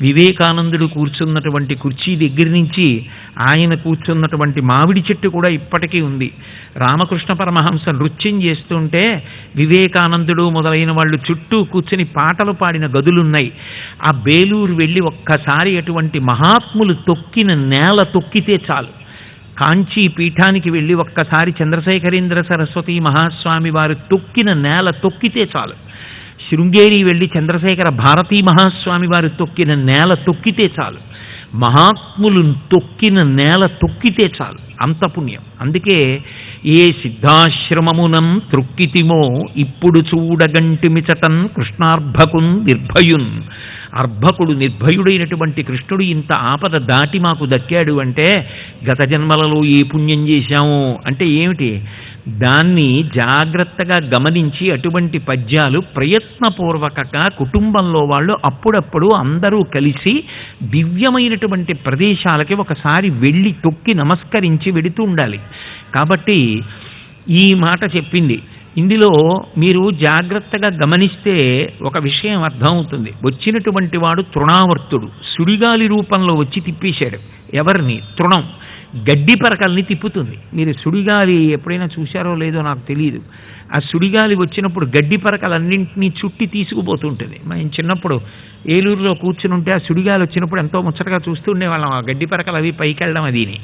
వివేకానందుడు కూర్చున్నటువంటి కుర్చీ దగ్గర నుంచి ఆయన కూర్చున్నటువంటి మామిడి చెట్టు కూడా ఇప్పటికీ ఉంది. రామకృష్ణ పరమహంస నృత్యం చేస్తుంటే వివేకానందుడు మొదలైన వాళ్ళు చుట్టూ కూర్చుని పాటలు పాడిన గదులున్నాయి. ఆ బేలూరు వెళ్ళి ఒక్కసారి అటువంటి మహాత్ములు తొక్కిన నేల తొక్కితే చాలు, కాంచీ పీఠానికి వెళ్ళి ఒక్కసారి చంద్రశేఖరేంద్ర సరస్వతి మహాస్వామి వారు తొక్కిన నేల తొక్కితే చాలు, శృంగేరి వెళ్ళి చంద్రశేఖర భారతీ మహాస్వామి వారు తొక్కిన నేల తొక్కితే చాలు, మహాత్ములు తొక్కిన నేల తొక్కితే చాలు, అంత పుణ్యం. అందుకే ఏ సిద్ధాశ్రమమునం త్రొక్కితిమో ఇప్పుడు చూడగంటిమిచటన్ కృష్ణార్భకున్ నిర్భయున్. అర్భకుడు నిర్భయుడైనటువంటి కృష్ణుడు ఇంత ఆపద దాటి మాకు దక్కాడు అంటే గత జన్మలలో ఏ పుణ్యం చేశాము అంటే ఏమిటి? దాన్ని జాగ్రత్తగా గమనించి అటువంటి పద్యాలు ప్రయత్నపూర్వకంగా కుటుంబంలో వాళ్ళు అప్పుడప్పుడు అందరూ కలిసి దివ్యమైనటువంటి ప్రదేశాలకి ఒకసారి వెళ్ళి తొక్కి నమస్కరించి వెడుతూ ఉండాలి. కాబట్టి ఈ మాట చెప్పింది. ఇందులో మీరు జాగ్రత్తగా గమనిస్తే ఒక విషయం అర్థమవుతుంది. వచ్చినటువంటి వాడు తృణావర్తుడు, సుడిగాలి రూపంలో వచ్చి తిప్పేశాడు. ఎవరిని? తృణం. గడ్డి పరకల్ని తిప్పుతుంది. మీరు సుడిగాలి ఎప్పుడైనా చూశారో లేదో నాకు తెలియదు. ఆ సుడిగాలి వచ్చినప్పుడు గడ్డి పరకలన్నింటినీ చుట్టి తీసుకుపోతుంటుంది. మేము చిన్నప్పుడు ఏలూరులో కూర్చుని ఉంటే ఆ సుడిగాలి వచ్చినప్పుడు ఎంతో ముచ్చటగా చూస్తూ ఉండేవాళ్ళం, ఆ గడ్డి పరకలు అవి పైకి వెళ్ళడం అదిని.